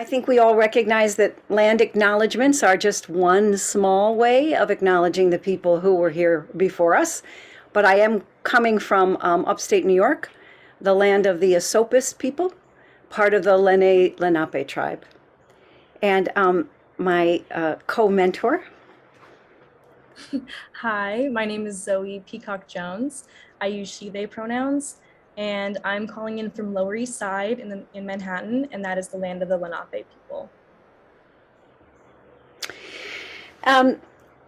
think we all recognize that land acknowledgements are just one small way of acknowledging the people who were here before us. But I am coming from upstate New York, the land of the Esopus people, part of the Lenape tribe. And my co-mentor. Hi, my name is Zoey Peacock Jones. I use she, they pronouns, and I'm calling in from Lower East Side in Manhattan, and that is the land of the Lenape people.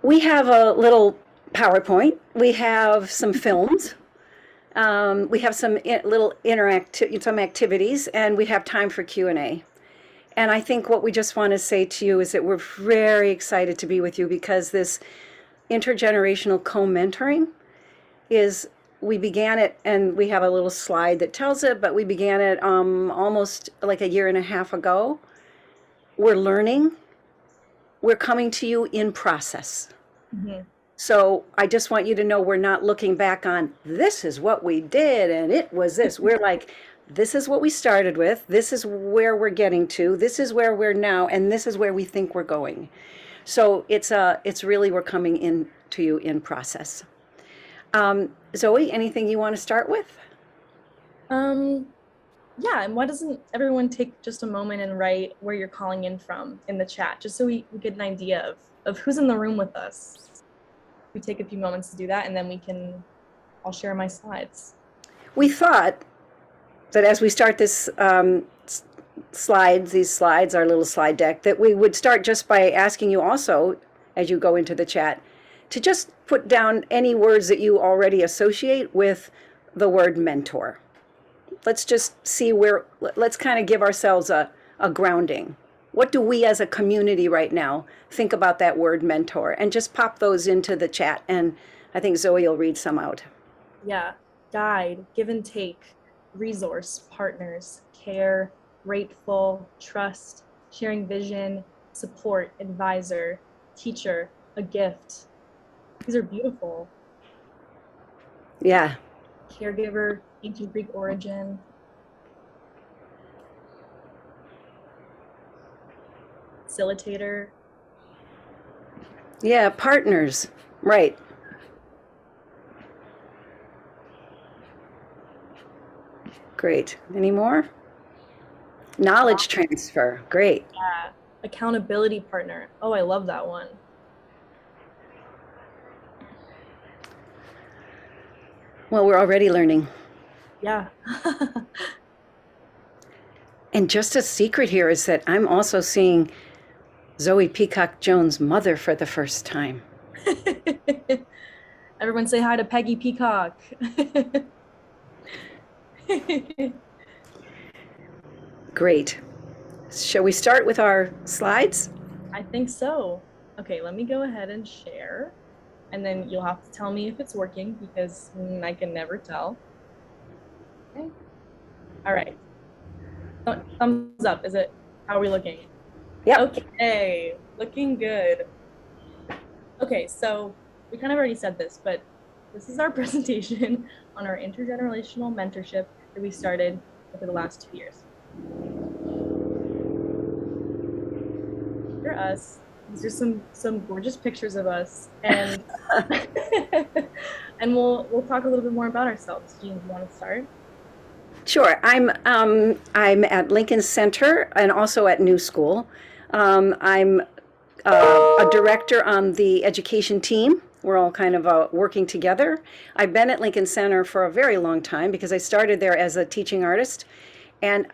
We have a little PowerPoint. We have some films. We have some little some activities, and we have time for Q&A. And I think what we just want to say to you is that we're very excited to be with you, because this intergenerational co-mentoring we began it, and we have a little slide that tells it, but we began it almost like a year and a half ago. We're learning. We're coming to you in process. Mm-hmm. So I just want you to know we're not looking back on, this is what we did and it was this. We're like, this is what we started with. This is where we're getting to. This is where we're now. And this is where we think we're going. So it's really, we're coming in to you in process. Zoey, anything you want to start with? Yeah, and why doesn't everyone take just a moment and write where you're calling in from in the chat, just so we get an idea of who's in the room with us. We take a few moments to do that, and then I'll share my slides. We thought that as we start this these slides, our little slide deck, that we would start just by asking you also, as you go into the chat, to just put down any words that you already associate with the word mentor. Let's just see let's kind of give ourselves a grounding. What do we as a community right now think about that word mentor? And just pop those into the chat, and I think Zoey will read some out. Yeah, guide, give and take, resource, partners, care, grateful, trust, sharing vision, support, advisor, teacher, a gift. These are beautiful. Yeah. Caregiver, ancient Greek origin. Facilitator. Yeah, partners, right. Great. Any more? Knowledge transfer. Great. Yeah. Accountability partner. Oh, I love that one. Well, we're already learning. Yeah. And just a secret here is that I'm also seeing Zoey Peacock Jones' mother for the first time. Everyone say hi to Peggy Peacock. Great. Shall we start with our slides? I think so. Okay, let me go ahead and share. And then you'll have to tell me if it's working, because I can never tell. Okay. All right. Thumbs up. How are we looking? Yeah. Okay, looking good. Okay, so we kind of already said this, but this is our presentation on our intergenerational mentorship that we started over the last 2 years. For us, these are some gorgeous pictures of us, and and we'll talk a little bit more about ourselves. Jean, do you want to start? Sure. I'm at Lincoln Center and also at New School. I'm a director on the education team. We're all kind of working together. I've been at Lincoln Center for a very long time because I started there as a teaching artist. And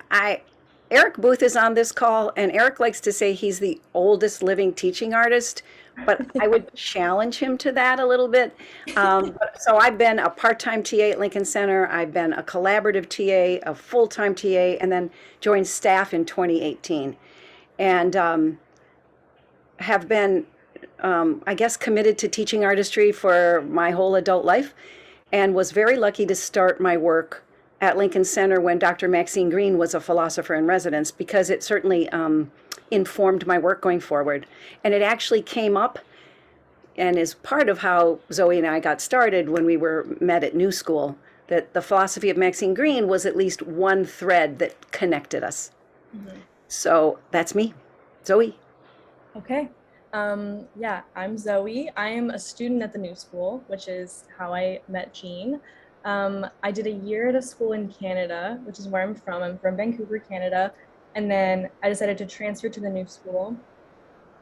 Eric Booth is on this call, and Eric likes to say he's the oldest living teaching artist, but I would challenge him to that a little bit. So I've been a part-time TA at Lincoln Center. I've been a collaborative TA, a full-time TA, and then joined staff in 2018. And have been, I guess, committed to teaching artistry for my whole adult life, and was very lucky to start my work at Lincoln Center when Dr. Maxine Green was a philosopher in residence, because it certainly informed my work going forward. And it actually came up and is part of how Zoey and I got started when we were met at New School, that the philosophy of Maxine Green was at least one thread that connected us. Mm-hmm. So that's me, Zoe. Okay. Yeah, I'm Zoe. I am a student at the New School, which is how I met Jean. I did a year at a school in Canada, which is where I'm from. I'm from Vancouver, Canada. And then I decided to transfer to the New School,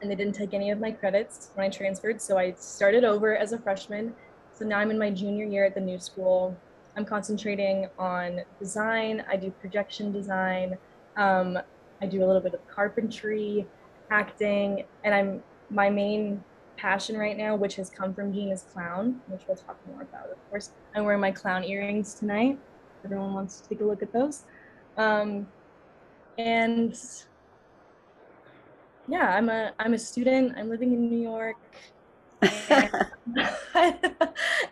and they didn't take any of my credits when I transferred. So I started over as a freshman. So now I'm in my junior year at the New School. I'm concentrating on design. I do projection design. I do a little bit of carpentry, acting, and my main passion right now, which has come from Jean, is clown, which we'll talk more about. Of course, I'm wearing my clown earrings tonight. Everyone wants to take a look at those. And yeah, I'm a student. I'm living in New York, and,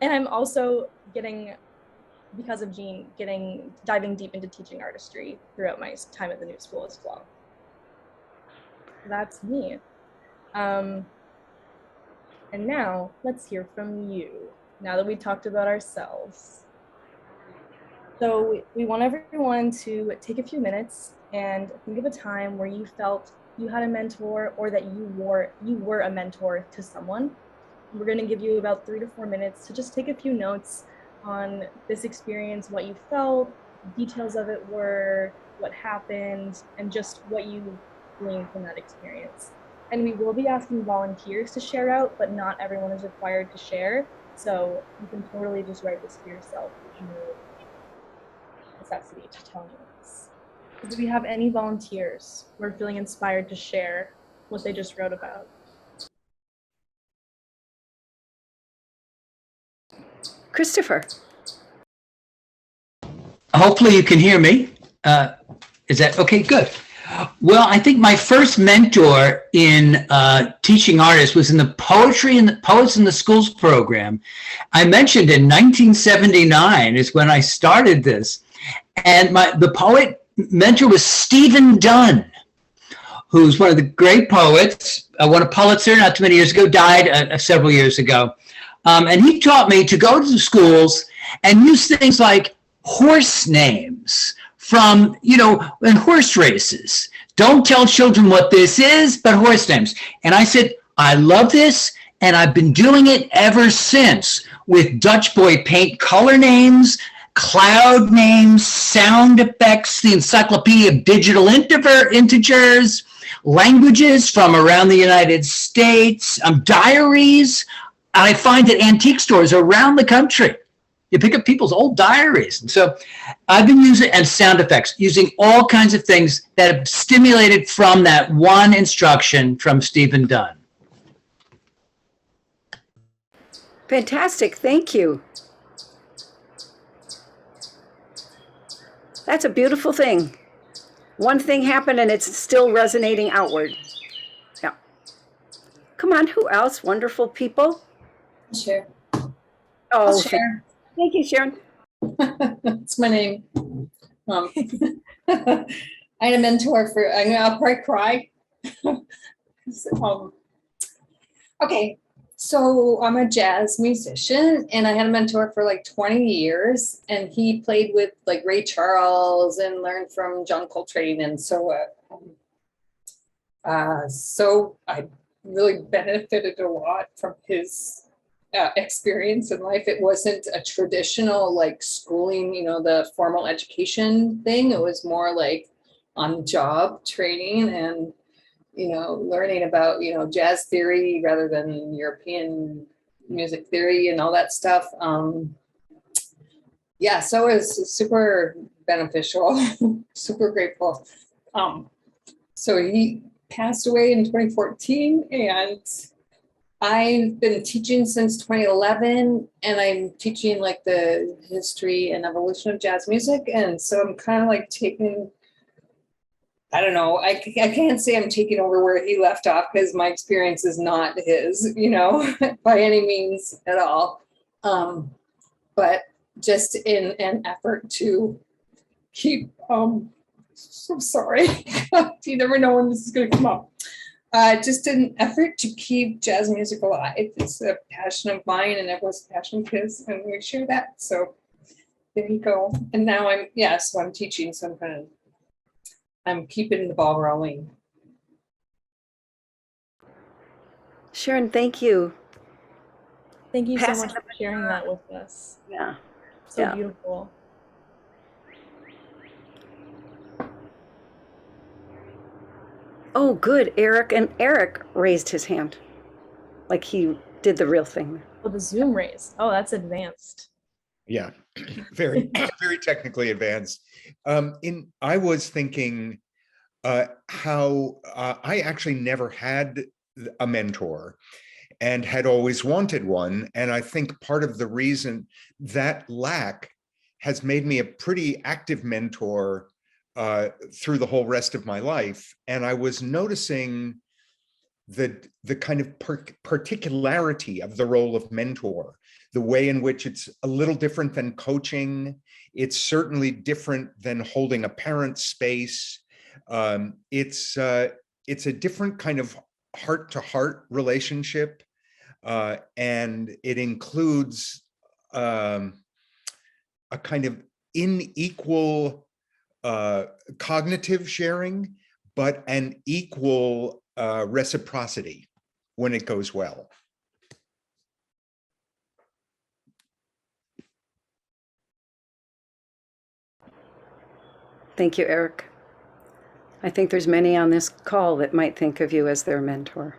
and I'm also getting, because of Jean, diving deep into teaching artistry throughout my time at the New School as well. That's me. And now let's hear from you, now that we talked about ourselves. So we want everyone to take a few minutes and think of a time where you felt you had a mentor, or that you were a mentor to someone. We're going to give you about 3 to 4 minutes to just take a few notes on this experience, what you felt, details of it were, what happened, and just what you gleaned from that experience. And we will be asking volunteers to share out, but not everyone is required to share. So you can totally just write this for yourself. There's no necessity to tell anyone else. Do we have any volunteers who are feeling inspired to share what they just wrote about? Christopher. Hopefully you can hear me. Is that okay? Good. Well, I think my first mentor in teaching artists was in the Poetry and the Poets in the Schools program. I mentioned in 1979 is when I started this. And the poet mentor was Stephen Dunn, who's one of the great poets, won a Pulitzer not too many years ago, died several years ago. And he taught me to go to the schools and use things like horse names from, in horse races. Don't tell children what this is, but horse names. And I said, I love this, and I've been doing it ever since with Dutch boy paint color names, cloud names, sound effects, the Encyclopedia of Digital Integers, languages from around the United States, diaries. I find at antique stores around the country. You pick up people's old diaries. And so I've been using, and sound effects, using all kinds of things that have stimulated from that one instruction from Stephen Dunn. Fantastic. Thank you. That's a beautiful thing. One thing happened and it's still resonating outward. Yeah. Come on, who else? Wonderful people. Share. Oh, share. Thank you, Sharon. That's my name. I had a mentor for, I'll probably cry. Okay, so I'm a jazz musician, and I had a mentor for like 20 years, and he played with like Ray Charles and learned from John Coltrane, and so I really benefited a lot from his experience in life. It wasn't a traditional like schooling, the formal education thing. It was more like on job training and, learning about, jazz theory rather than European music theory and all that stuff. Yeah, so it was super beneficial, super grateful. So he passed away in 2014, and I've been teaching since 2011, and I'm teaching like the history and evolution of jazz music. And so I'm kind of like taking, I don't know, I can't say I'm taking over where he left off, because my experience is not his, by any means at all. But just in an effort to keep, so sorry, you never know when this is going to come up. Just an effort to keep jazz music alive. It's a passion of mine, and everyone's passion of his, and we share that. So there you go. And now I'm teaching, so I'm keeping the ball rolling. Sharon, thank you. Thank you so Passing much for sharing that with us. Yeah. So Yeah. beautiful. Oh, good. Eric raised his hand. Like he did the real thing. Oh, the Zoom raise. Oh, that's advanced. Yeah, very, very technically advanced. I was thinking how I actually never had a mentor and had always wanted one. And I think part of the reason that lack has made me a pretty active mentor through the whole rest of my life. And I was noticing the kind of particularity of the role of mentor, the way in which it's a little different than coaching. It's certainly different than holding a parent space. It's a different kind of heart-to-heart relationship, and it includes a kind of unequal cognitive sharing, but an equal reciprocity when it goes well. Thank you, Eric. I think there's many on this call that might think of you as their mentor.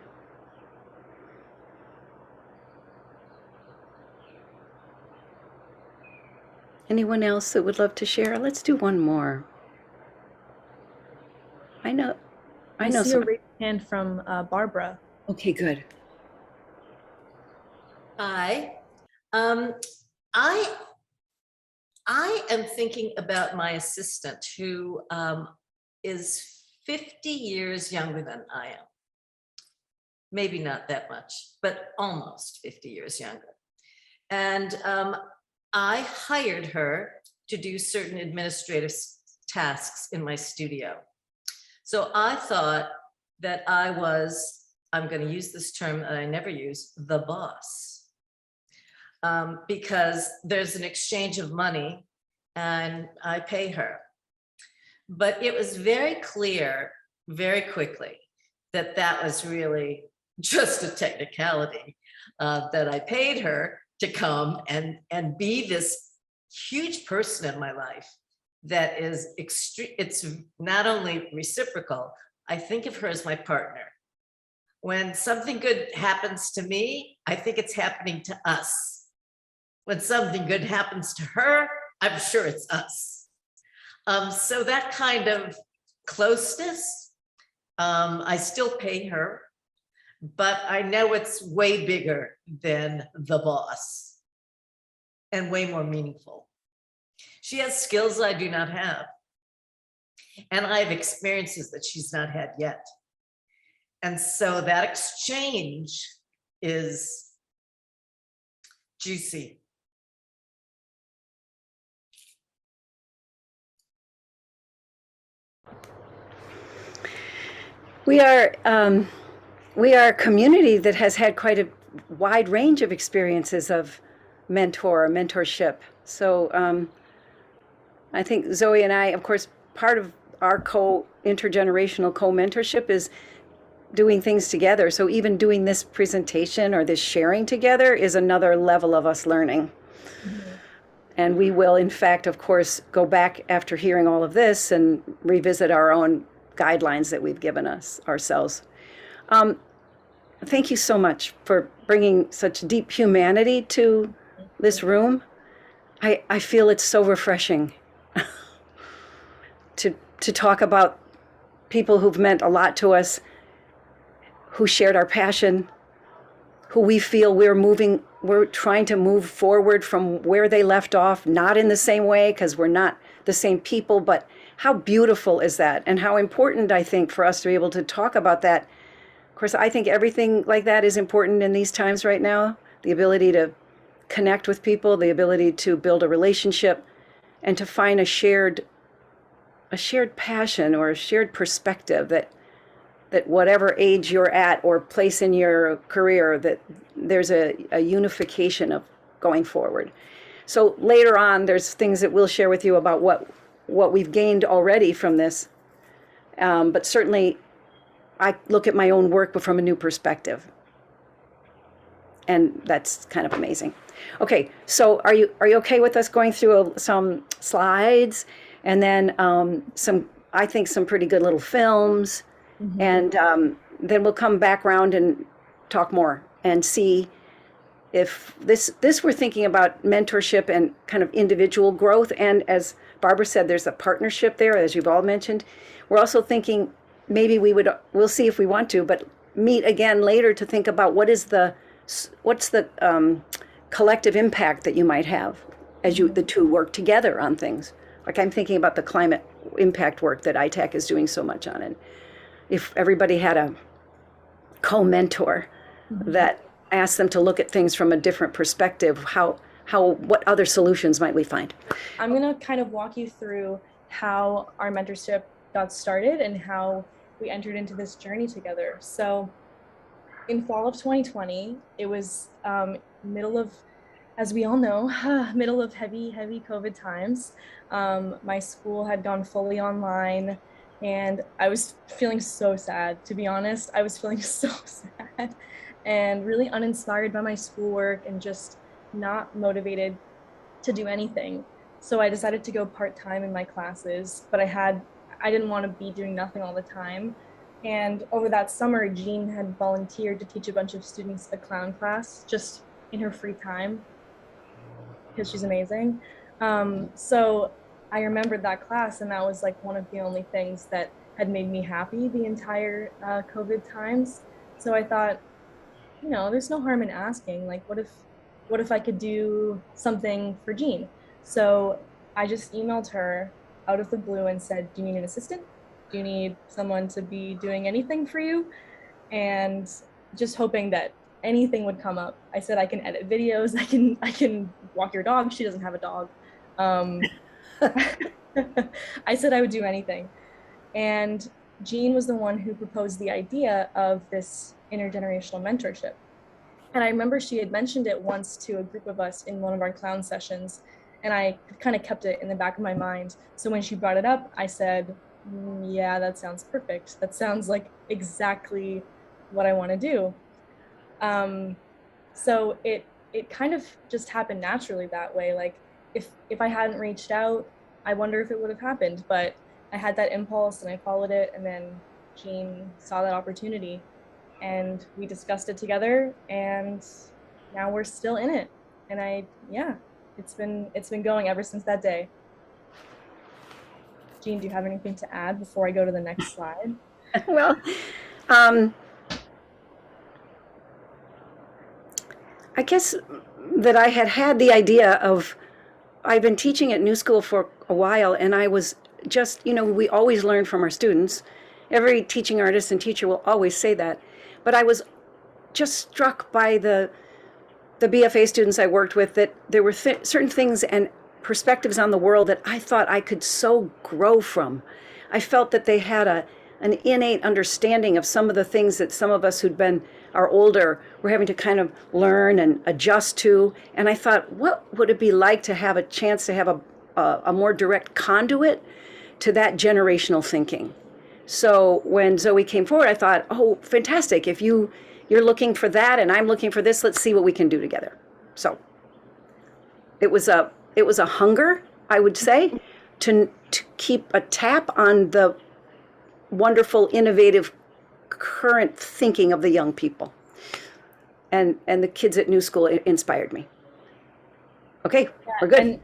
Anyone else that would love to share? Let's do one more. I know I see some. a raised hand from Barbara. Okay, good. Hi. I am thinking about my assistant who is 50 years younger than I am. Maybe not that much, but almost 50 years younger. And I hired her to do certain administrative tasks in my studio. So I thought that I'm going to use this term that I never use, the boss. Because there's an exchange of money and I pay her. But it was very clear very quickly that that was really just a technicality, that I paid her to come and be this huge person in my life that is extreme. It's not only reciprocal, I think of her as my partner. When something good happens to me, I think it's happening to us. When something good happens to her, I'm sure it's us. So that kind of closeness, I still pay her, but I know it's way bigger than the boss and way more meaningful. She has skills I do not have, and I have experiences that she's not had yet. And so that exchange is juicy. We are a community that has had quite a wide range of experiences of mentorship. So I think Zoe and I, of course, part of our intergenerational co-mentorship is doing things together. So even doing this presentation or this sharing together is another level of us learning. Mm-hmm. And we will, in fact, of course, go back after hearing all of this and revisit our own guidelines that we've given ourselves. Thank you so much for bringing such deep humanity to this room. I feel it's so refreshing to talk about people who've meant a lot to us, who shared our passion, who we feel we're trying to move forward from where they left off, not in the same way because we're not the same people, but how beautiful is that? And how important, I think, for us to be able to talk about that. Of course, I think everything like that is important in these times right now. The ability to connect with people, the ability to build a relationship, and to find a shared passion or a shared perspective that whatever age you're at or place in your career, that there's a unification of going forward. So later on, there's things that we'll share with you about what we've gained already from this. But certainly I look at my own work, but from a new perspective. And that's kind of amazing. Okay, so are you okay with us going through some slides and then I think some pretty good little films, and then we'll come back around and talk more and see if this we're thinking about mentorship and kind of individual growth, and as Barbara said, there's a partnership there, as you've all mentioned. We're also thinking maybe we'll see if we want to, but meet again later to think about what's the collective impact that you might have as the two work together on things. Like I'm thinking about the climate impact work that ITAC is doing so much on, and if everybody had a co-mentor that asked them to look at things from a different perspective, what other solutions might we find? I'm going to kind of walk you through how our mentorship got started and how we entered into this journey together. So in fall of 2020, it was middle of, as we all know, middle of heavy COVID times. My school had gone fully online, and I was feeling so sad, to be honest. I was feeling so sad and really uninspired by my schoolwork and just not motivated to do anything. So I decided to go part-time in my classes, but I didn't want to be doing nothing all the time. And over that summer, Jean had volunteered to teach a bunch of students a clown class just in her free time, because she's amazing. So I remembered that class, and that was like one of the only things that had made me happy the entire COVID times. So I thought, there's no harm in asking, like, what if I could do something for Jean? So I just emailed her out of the blue and said, do you need an assistant? Do you need someone to be doing anything for you? And just hoping that anything would come up. I said, I can edit videos. I can walk your dog. She doesn't have a dog. I said I would do anything. And Jean was the one who proposed the idea of this intergenerational mentorship. And I remember she had mentioned it once to a group of us in one of our clown sessions, and I kind of kept it in the back of my mind. So when she brought it up, I said, yeah, that sounds perfect. That sounds like exactly what I want to do. So it kind of just happened naturally that way. Like if I hadn't reached out, I wonder if it would have happened, but I had that impulse and I followed it, and then Jean saw that opportunity and we discussed it together, and now we're still in it. And it's been going ever since that day. Jean, do you have anything to add before I go to the next slide? Well, I guess that I had the idea of, I've been teaching at New School for a while, and I was just, we always learn from our students. Every teaching artist and teacher will always say that. But I was just struck by the BFA students I worked with, that there were certain things and perspectives on the world that I thought I could so grow from. I felt that they had an innate understanding of some of the things that some of us who'd are older were having to kind of learn and adjust to. And I thought, what would it be like to have a chance to have a more direct conduit to that generational thinking? So when Zoey came forward, I thought, oh, fantastic. If you're looking for that and I'm looking for this, let's see what we can do together. So it was a hunger, I would say, to keep a tap on the wonderful, innovative, current thinking of the young people. And the kids at New School inspired me. Okay, we're good.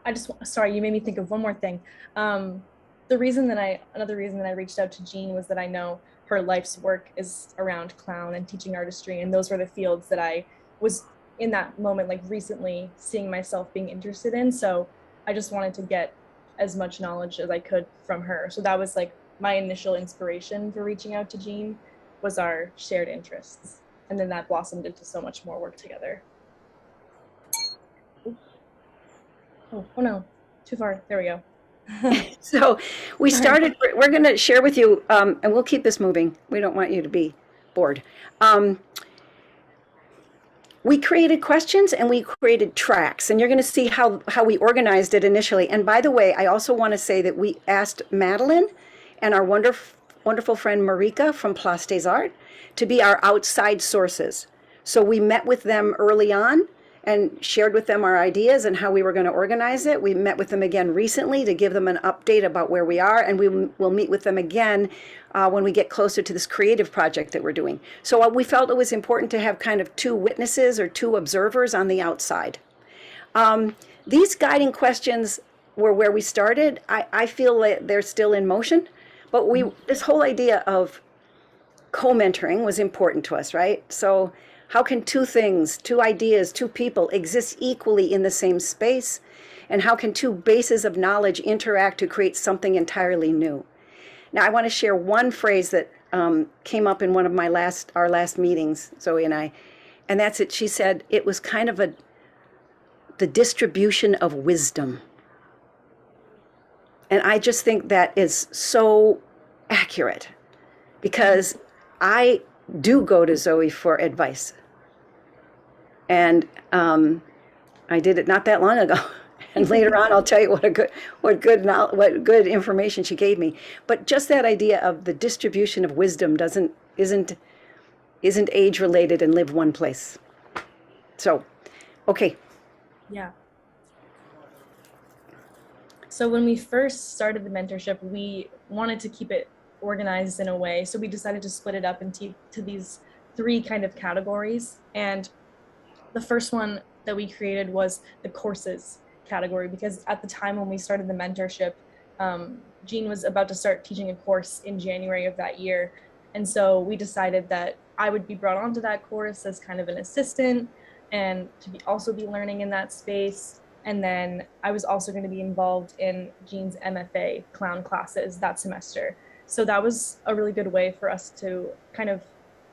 And sorry, you made me think of one more thing. Another reason that I reached out to Jean was that I know her life's work is around clown and teaching artistry, and those were the fields that I was in that moment, like recently, seeing myself being interested in. So I just wanted to get as much knowledge as I could from her. So that was like my initial inspiration for reaching out to Jean, was our shared interests. And then that blossomed into so much more work together. Oh no, too far. There we go. So we started, we're going to share with you, and we'll keep this moving. We don't want you to be bored. We created questions and we created tracks, and you're going to see how we organized it initially. And by the way, I also want to say that we asked Madeline and our wonderful friend Marika from Place des Arts to be our outside sources. So we met with them early on and shared with them our ideas and how we were going to organize it. We met with them again recently to give them an update about where we are, and we will meet with them again when we get closer to this creative project that we're doing. So we felt it was important to have kind of two witnesses or two observers on the outside. These guiding questions were where we started. I feel that they're still in motion, but this whole idea of co-mentoring was important to us, right? So how can two things, two ideas, two people exist equally in the same space? And how can two bases of knowledge interact to create something entirely new? Now, I want to share one phrase that came up in one of our last meetings, Zoe and I, and that's it. She said it was kind of the distribution of wisdom. And I just think that is so accurate, because I do go to Zoe for advice. And I did it not that long ago. And later on, I'll tell you what good information she gave me. But just that idea of the distribution of wisdom isn't age related and live one place. So, okay. Yeah. So when we first started the mentorship, we wanted to keep it organized in a way. So we decided to split it up into these three kind of categories. And the first one that we created was the courses category, because at the time when we started the mentorship, Jean was about to start teaching a course in January of that year. And so we decided that I would be brought onto that course as kind of an assistant and to also be learning in that space. And then I was also going to be involved in Jean's MFA clown classes that semester. So that was a really good way for us to kind of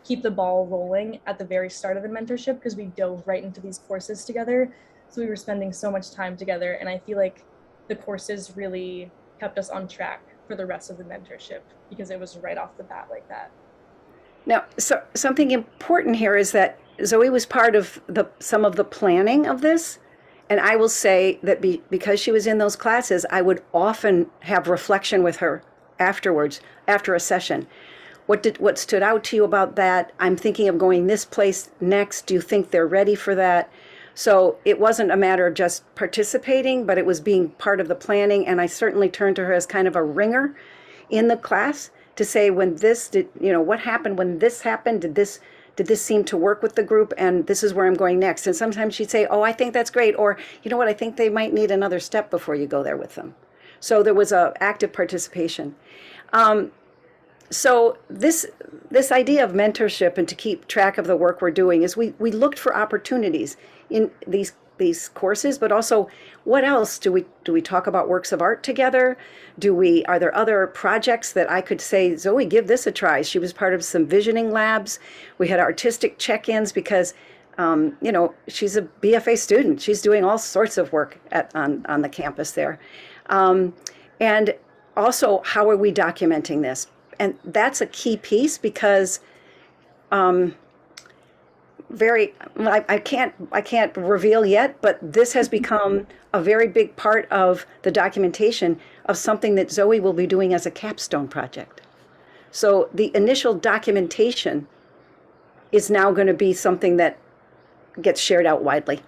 keep the ball rolling at the very start of the mentorship, because we dove right into these courses together. So we were spending so much time together, and I feel like the courses really kept us on track for the rest of the mentorship, because it was right off the bat like that. Now, so something important here is that Zoe was part of some of the planning of this. And I will say that because she was in those classes, I would often have reflection with her afterwards, after a session. What stood out to you about that? I'm thinking of going this place next. Do you think they're ready for that? So it wasn't a matter of just participating, but it was being part of the planning. And I certainly turned to her as kind of a ringer in the class to say, what happened when this happened? Did this seem to work with the group? And this is where I'm going next. And sometimes she'd say, oh, I think that's great. Or, you know what, I think they might need another step before you go there with them. So there was a active participation. So this idea of mentorship and to keep track of the work we're doing is we looked for opportunities in these courses, but also what else do we talk about works of art together? Are there other projects that I could say, Zoe, give this a try? She was part of some visioning labs. We had artistic check-ins because, she's a BFA student. She's doing all sorts of work on the campus there. And also, how are we documenting this? And that's a key piece because I can't reveal yet, but this has become a very big part of the documentation of something that Zoe will be doing as a capstone project. So the initial documentation is now going to be something that gets shared out widely.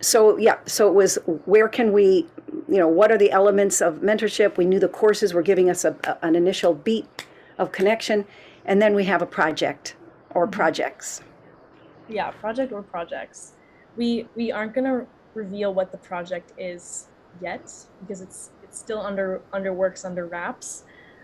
So it was, where can we, what are the elements of mentorship? We knew the courses were giving us an initial beat of connection, and then we have a project or projects. Yeah, project or projects. We aren't going to reveal what the project is yet, because it's still under wraps.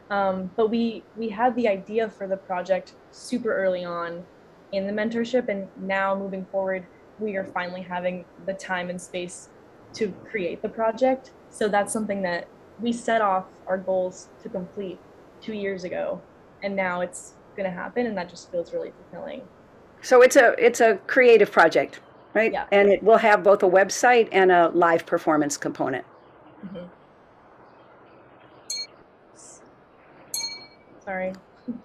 But we had the idea for the project super early on in the mentorship, and now moving forward, we are finally having the time and space to create the project. So that's something that we set off our goals to complete 2 years ago, and now it's going to happen, and that just feels really fulfilling. So it's a creative project, right? Yeah. And it will have both a website and a live performance component. Mm-hmm. Sorry.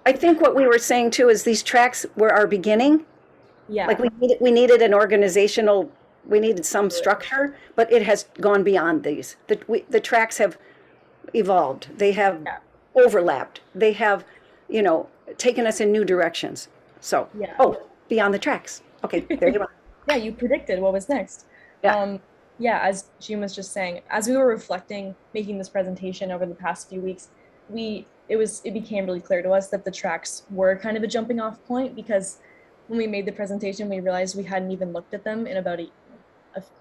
I think what we were saying too is these tracks were our beginning. Yeah. Like we needed an organizational, we needed some structure, but it has gone beyond these. The tracks have evolved. They have overlapped. They have, you know, taken us in new directions. So, Yeah. oh, beyond the tracks. Okay, there you are. Yeah, you predicted what was next. Yeah. Yeah, as Jean was just saying, as we were reflecting, making this presentation over the past few weeks, it became really clear to us that the tracks were kind of a jumping off point, because when we made the presentation, we realized we hadn't even looked at them in about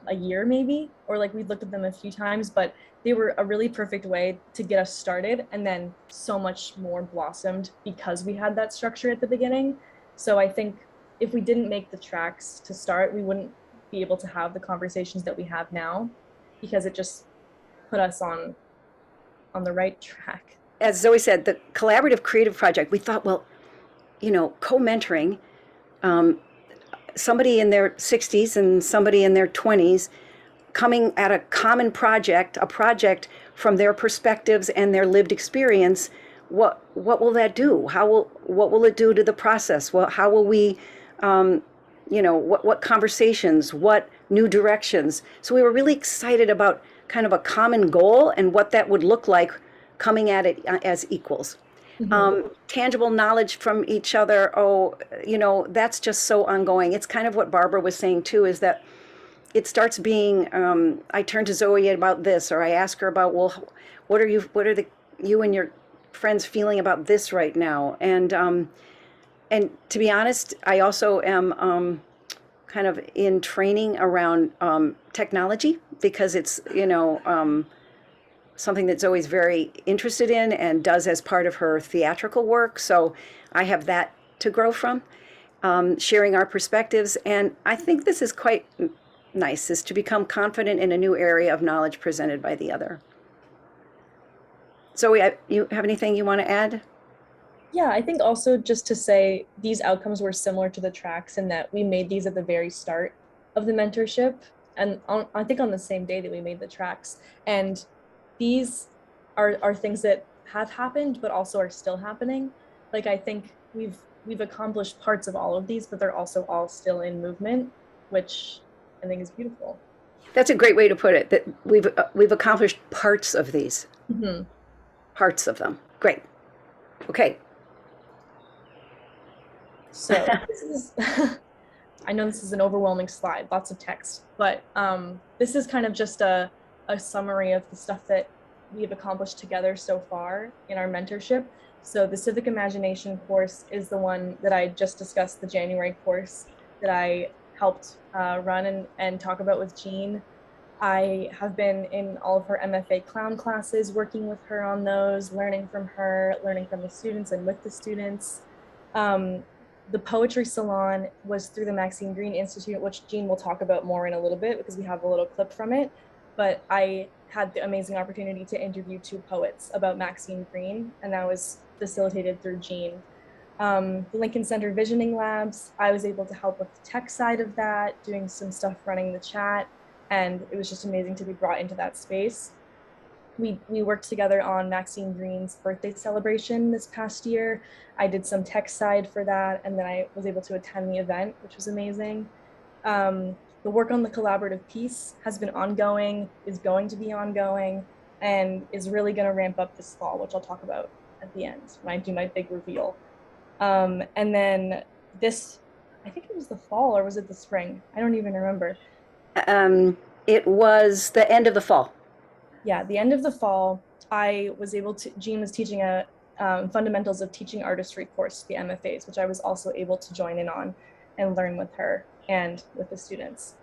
a year maybe, or like we'd looked at them a few times, but they were a really perfect way to get us started, and then so much more blossomed because we had that structure at the beginning. So I think if we didn't make the tracks to start, we wouldn't be able to have the conversations that we have now, because it just put us on the right track. As Zoe said, the collaborative creative project, we thought, well, you know, co-mentoring, somebody in their 60s and somebody in their 20s coming at a common project, a project from their perspectives and their lived experience, what will that do? What will it do to the process? Well, how will we, you know, what conversations, what new directions? So we were really excited about kind of a common goal and what that would look like coming at it as equals. Tangible knowledge from each other, oh, you know, that's just so ongoing. It's kind of what Barbara was saying too, is that it starts being, I turn to Zoe about this, or I ask her about, well, what are you and your friends feeling about this right now? And to be honest, I also am kind of in training around technology, because it's, you know, something that Zoe's very interested in and does as part of her theatrical work. So I have that to grow from, sharing our perspectives. And I think this is quite nice, is to become confident in a new area of knowledge presented by the other. Zoe, you have anything you want to add? Yeah, I think also just to say these outcomes were similar to the tracks in that we made these at the very start of the mentorship, and I think on the same day that we made the tracks. And these are things that have happened, but also are still happening. Like, I think we've accomplished parts of all of these, but they're also all still in movement, which I think is beautiful. That's a great way to put it, that we've accomplished parts of these. Parts of them. Great. Okay. So this is, I know this is an overwhelming slide, lots of text, but this is kind of just a summary of the stuff that we have accomplished together so far in our mentorship. So the Civic Imagination course is the one that I just discussed, the January course that I helped run and talk about with Jean. I have been in all of her MFA clown classes, working with her on those, learning from her, learning from the students and with the students. The poetry salon was through the Maxine Greene Institute, which Jean will talk about more in a little bit because we have a little clip from it. But I had the amazing opportunity to interview 2 poets about Maxine Greene, and that was facilitated through Jean. The Lincoln Center Visioning Labs, I was able to help with the tech side of that, doing some stuff running the chat, and it was just amazing to be brought into that space. We worked together on Maxine Greene's birthday celebration this past year. I did some tech side for that, and then I was able to attend the event, which was amazing. The work on the collaborative piece has been ongoing, is going to be ongoing, and is really going to ramp up this fall, which I'll talk about at the end when I do my big reveal. And then this, I think it was the fall, or was it the spring? I don't even remember. It was the end of the fall. Yeah, the end of the fall, I was able to, Jean was teaching a Fundamentals of Teaching Artistry course, the MFAs, which I was also able to join in on and learn with her and with the students.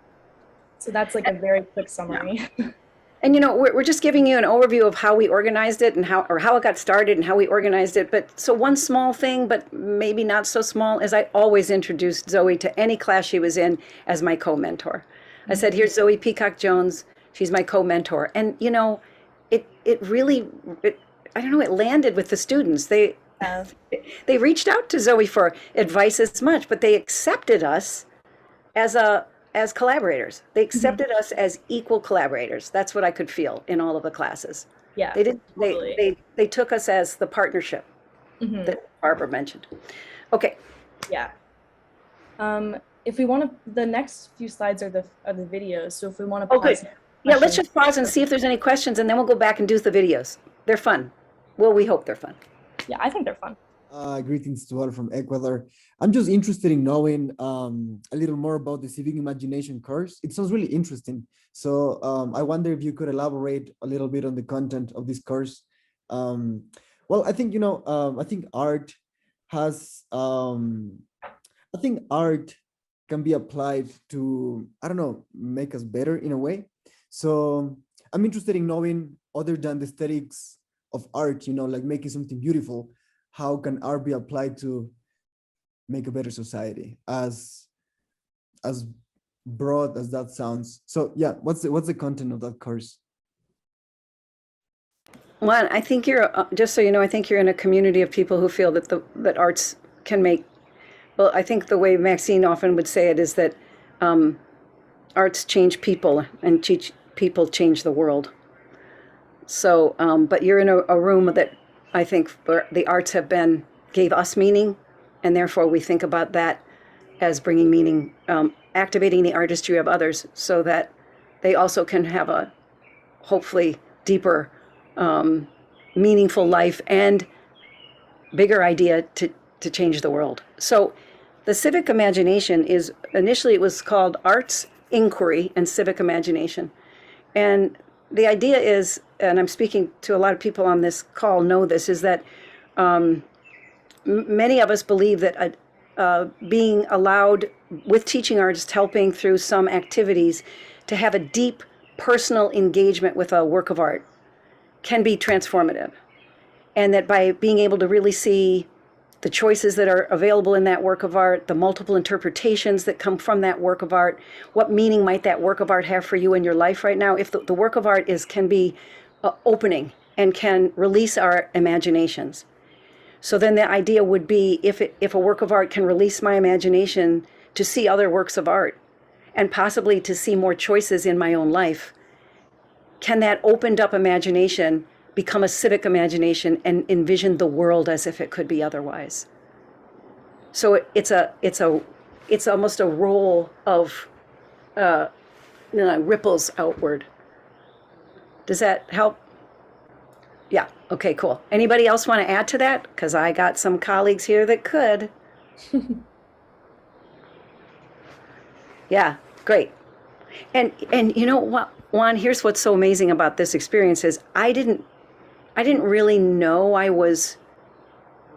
So that's like a very quick summary. Yeah. And you know, we're just giving you an overview of how we organized it and how it got started and how we organized it. But so one small thing, but maybe not so small, is I always introduced Zoe to any class she was in as my co-mentor. I said, here's Zoe Peacock Jones. She's my co-mentor. And, you know, it really, I don't know, it landed with the students. They reached out to Zoe for advice as much, but they accepted us as collaborators. They accepted us as equal collaborators. That's what I could feel in all of the classes. Yeah, They did. totally. They took us as the partnership that Barbara mentioned. Okay. Yeah. If we want to, the next few slides are the videos. So if we want to Oh, good. pause. Yeah, let's just pause and see if there's any questions, and then we'll go back and do the videos. They're fun. Well, we hope they're fun. Yeah, I think they're fun. Greetings to all from Ecuador. I'm just interested in knowing a little more about the civic imagination course. It sounds really interesting. So I wonder if you could elaborate a little bit on the content of this course. Well, I think, I think art has, I think art can be applied to, I don't know, make us better in a way. So I'm interested in knowing, other than the aesthetics of art, like making something beautiful, how can art be applied to make a better society, as broad as that sounds? So yeah, what's the content of that course? Well, I think you're, just so you know, I think you're in a community of people who feel that that arts can make, well, I think the way Maxine often would say it is that arts change people and people change the world. So, but you're in a room that I think where the arts gave us meaning, and therefore we think about that as bringing meaning, activating the artistry of others so that they also can have a hopefully deeper, meaningful life and bigger idea to change the world. So the civic imagination is, initially it was called Arts Inquiry and Civic Imagination. And the idea is, and I'm speaking to a lot of people on this call know this, is that many of us believe that being allowed, with teaching artists, helping through some activities, to have a deep personal engagement with a work of art can be transformative. And that by being able to really see the choices that are available in that work of art, the multiple interpretations that come from that work of art, what meaning might that work of art have for you in your life right now? If the work of art can be opening and can release our imaginations. So then the idea would be, if a work of art can release my imagination to see other works of art and possibly to see more choices in my own life, can that opened up imagination become a civic imagination and envision the world as if it could be otherwise? So it's almost a roll of ripples outward. Does that help? Yeah. Okay, cool. Anybody else want to add to that? Because I got some colleagues here that could. Yeah, great. And you know what, Juan, here's what's so amazing about this experience is I didn't really know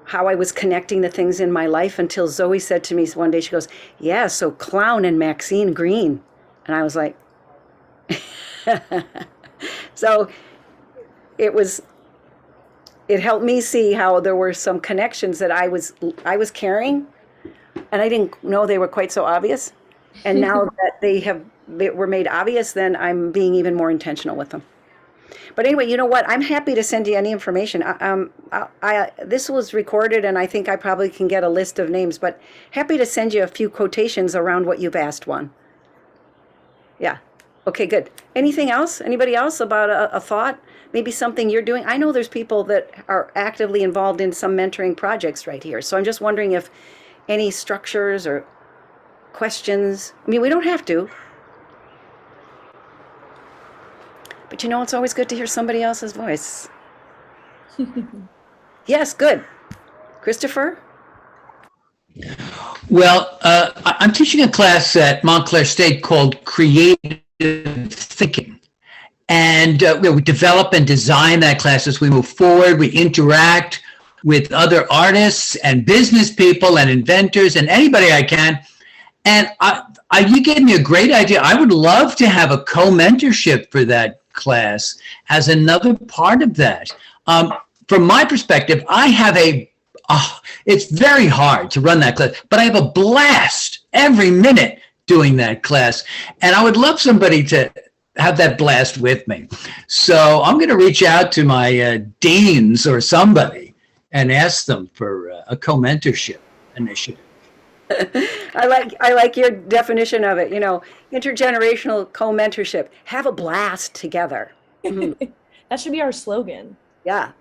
how I was connecting the things in my life until Zoey said to me one day, she goes, yeah, so clown and Maxine Green. And I was like, so it helped me see how there were some connections that I was carrying, and I didn't know they were quite so obvious. And now that they were made obvious, then I'm being even more intentional with them. But anyway, you know what? I'm happy to send you any information. This was recorded, and I think I probably can get a list of names, but happy to send you a few quotations around what you've asked, Juan. Yeah. Okay, good. Anything else? Anybody else about a thought? Maybe something you're doing? I know there's people that are actively involved in some mentoring projects right here. So I'm just wondering if any structures or questions. I mean, we don't have to. But it's always good to hear somebody else's voice. Yes, good. Christopher? Well, I'm teaching a class at Montclair State called Creative Thinking. And we develop and design that class as we move forward. We interact with other artists and business people and inventors and anybody I can. And you gave me a great idea. I would love to have a co-mentorship for that class as another part of that. From my perspective, I have it's very hard to run that class, but I have a blast every minute doing that class. And I would love somebody to have that blast with me. So I'm going to reach out to my deans or somebody and ask them for a co-mentorship initiative. I like your definition of it, intergenerational co-mentorship. Have a blast together. Mm-hmm. That should be our slogan. Yeah.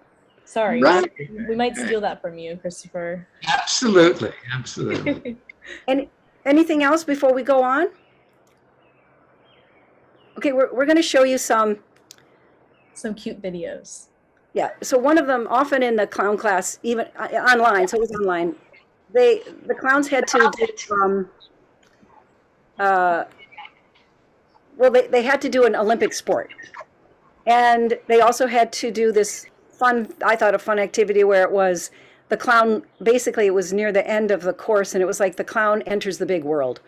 Sorry. Right. We might steal that from you, Christopher. Absolutely. Absolutely. And anything else before we go on? Okay, we're going to show you some cute videos. Yeah, so one of them, often in the clown class, even online, so it was online, the clowns had to do, uh, well, they had to do an Olympic sport. And they also had to do this fun, I thought a fun activity where it was the clown, basically it was near the end of the course and it was like the clown enters the big world.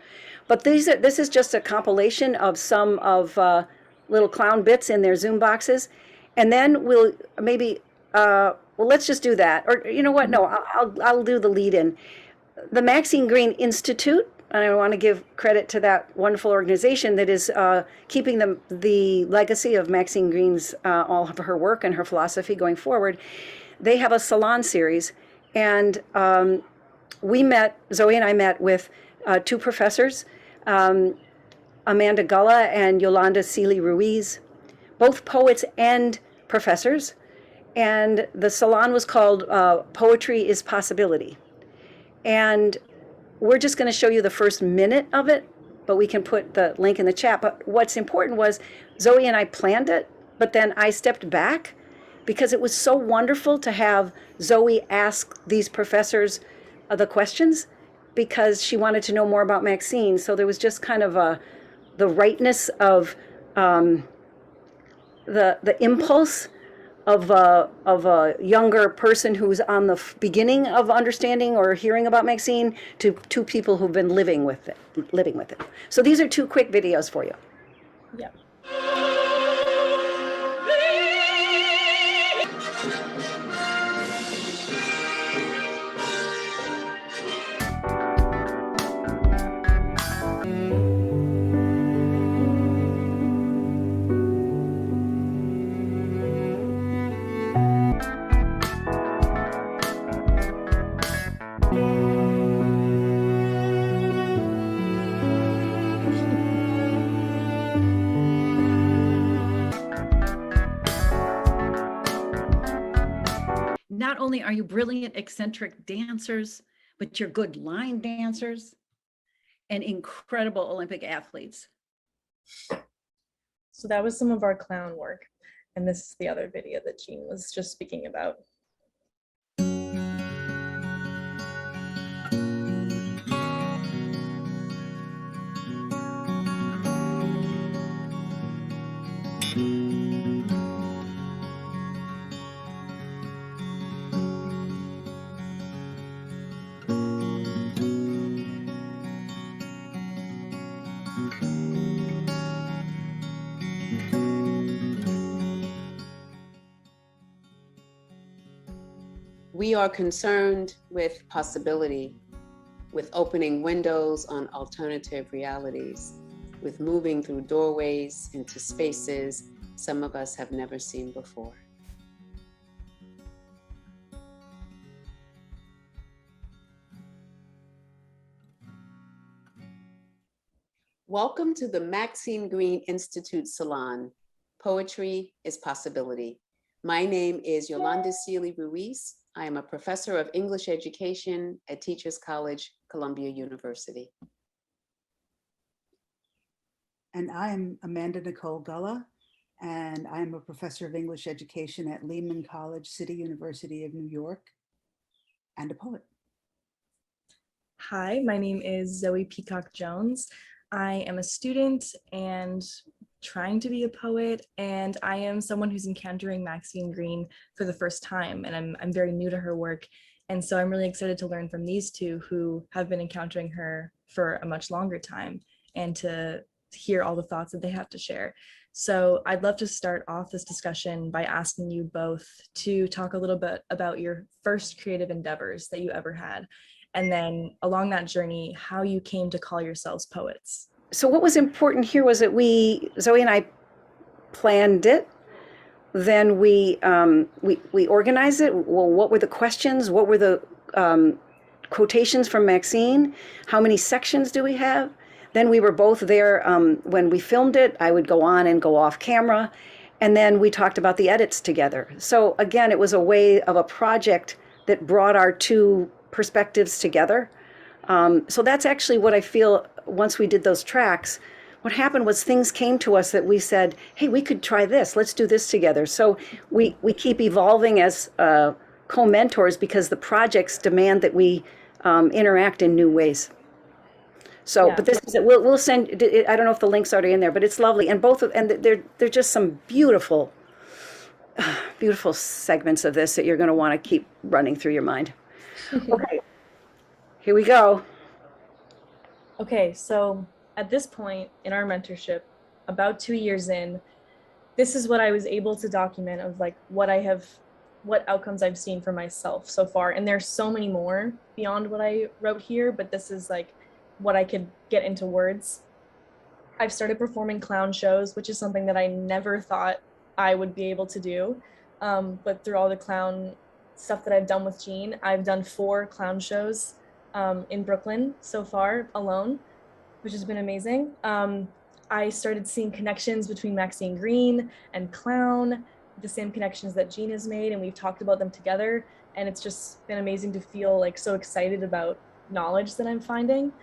But this is just a compilation of some of little clown bits in their Zoom boxes. And then we'll maybe, well, let's just do that. Or you know what? No, I'll do the lead in. The Maxine Green Institute, and I want to give credit to that wonderful organization that is keeping the legacy of Maxine Green's, all of her work and her philosophy going forward. They have a salon series, and Zoe and I met with two professors, Amanda Gulla and Yolanda Seeley Ruiz, both poets and professors. And the salon was called Poetry is Possibility. And we're just going to show you the first minute of it, but we can put the link in the chat. But what's important was Zoe and I planned it, but then I stepped back because it was so wonderful to have Zoe ask these professors the questions because she wanted to know more about Maxine. So there was just kind of the rightness of the impulse of a younger person who's on the beginning of understanding or hearing about Maxine to two people who've been living with it. So these are two quick videos for you. Yeah. Not only are you brilliant, eccentric dancers, but you're good line dancers and incredible Olympic athletes. So that was some of our clown work. And this is the other video that Jean was just speaking about. We are concerned with possibility, with opening windows on alternative realities, with moving through doorways into spaces some of us have never seen before. Welcome to the Maxine Green Institute Salon. Poetry is Possibility. My name is Yolanda Seeley Ruiz. I am a professor of English education at Teachers College, Columbia University. And I am Amanda Nicole Gulla, and I am a professor of English education at Lehman College, City University of New York, and a poet. Hi, my name is Zoey Peacock Jones. I am a student and trying to be a poet, and I am someone who's encountering Maxine Green for the first time, and I'm very new to her work. And so I'm really excited to learn from these two who have been encountering her for a much longer time and to hear all the thoughts that they have to share. So I'd love to start off this discussion by asking you both to talk a little bit about your first creative endeavors that you ever had, and then along that journey, how you came to call yourselves poets. So what was important here was that Zoe and I planned it. Then we organized it. Well, what were the questions? What were the quotations from Maxine? How many sections do we have? Then we were both there when we filmed it. I would go on and go off camera. And then we talked about the edits together. So again, it was a way of a project that brought our two perspectives together. So that's actually what I feel once we did those tracks. what happened was things came to us that we said, hey, we could try this. Let's do this together. So we keep evolving as co-mentors because the projects demand that we interact in new ways. So, Yeah. but this is, we'll send, I don't know if the link's already in there, but it's lovely. And they're just some beautiful, beautiful segments of this that you're going to want to keep running through your mind. Okay, here we go. Okay, so at this point in our mentorship, about 2 years in, this is what I was able to document of like what outcomes I've seen for myself so far. And there's so many more beyond what I wrote here, but this is like what I could get into words. I've started performing clown shows, which is something that I never thought I would be able to do. But through all the clown stuff that I've done with Jean, I've done 4 clown shows in Brooklyn so far alone, which has been amazing. I started seeing connections between Maxine Green and clown, the same connections that Jean has made, and we've talked about them together. And it's just been amazing to feel like so excited about knowledge that I'm finding.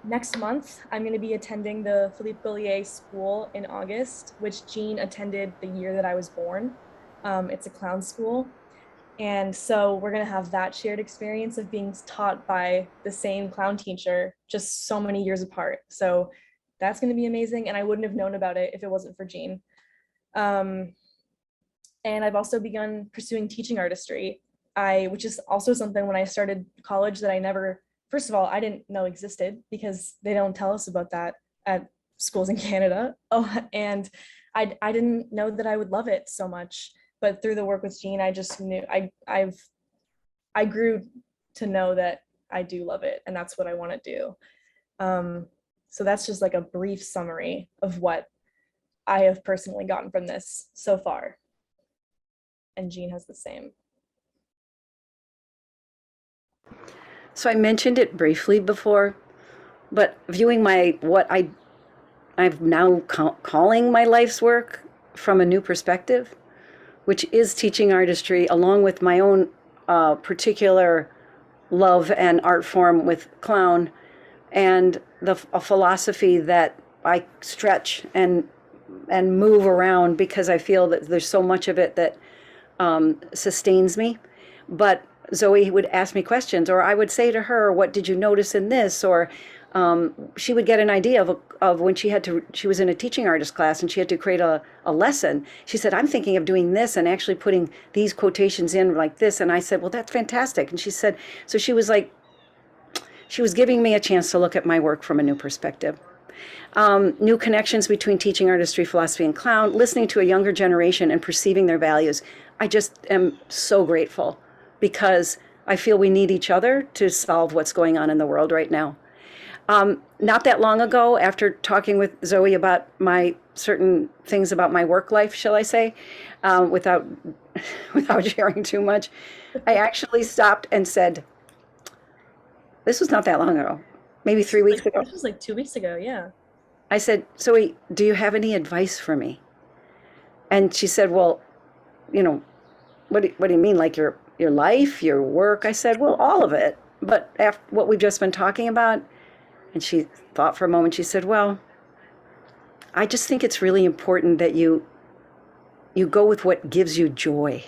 Next month, I'm going to be attending the Philippe Gaulier School in August, which Jean attended the year that I was born. It's a clown school. And so we're going to have that shared experience of being taught by the same clown teacher, just so many years apart. So that's going to be amazing. And I wouldn't have known about it if it wasn't for Jean. And I've also begun pursuing teaching artistry, which is also something when I started college that I never, first of all, I didn't know existed because they don't tell us about that at schools in Canada. Oh, and I didn't know that I would love it so much. But through the work with Jean, I just knew I grew to know that I do love it, and that's what I want to do. So that's just like a brief summary of what I have personally gotten from this so far. And Jean has the same. So I mentioned it briefly before, but viewing what I'm now calling my life's work from a new perspective, which is teaching artistry, along with my own particular love and art form with clown, and a philosophy that I stretch and move around because I feel that there's so much of it that sustains me. But Zoe would ask me questions, or I would say to her, what did you notice in this? Or she would get an idea of when she was in a teaching artist class and she had to create a lesson. She said, I'm thinking of doing this and actually putting these quotations in like this. And I said, well, that's fantastic. And she said, so she was giving me a chance to look at my work from a new perspective. New connections between teaching artistry, philosophy, and clown, listening to a younger generation and perceiving their values. I just am so grateful because I feel we need each other to solve what's going on in the world right now. Not that long ago, after talking with Zoe about my certain things about my work life, shall I say, without sharing too much, I actually stopped and said, this was not that long ago, maybe 3 weeks ago. This was like 2 weeks ago, yeah. I said, Zoe, do you have any advice for me? And she said, well, what do you mean, like your life, your work? I said, well, all of it. But after what we've just been talking about, and she thought for a moment, she said, well, I just think it's really important that you go with what gives you joy.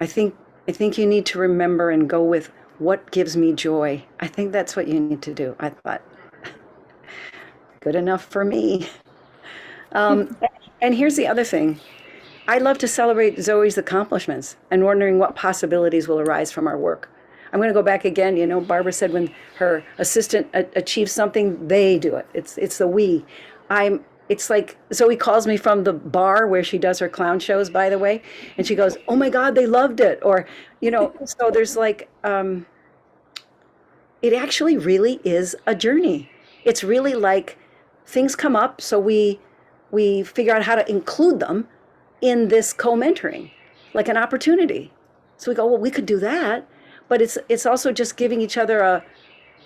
I think you need to remember and go with what gives me joy. I think that's what you need to do. I thought, good enough for me. And here's the other thing. I love to celebrate Zoe's accomplishments and wondering what possibilities will arise from our work. I'm going to go back again. Barbara said when her assistant achieves something, they do it. It's the we. It's like Zoe calls me from the bar where she does her clown shows, by the way, and she goes, "Oh my God, they loved it," or So there's like, it actually really is a journey. It's really like things come up, so we figure out how to include them in this co-mentoring, like an opportunity. So we go, well, we could do that. But it's also just giving each other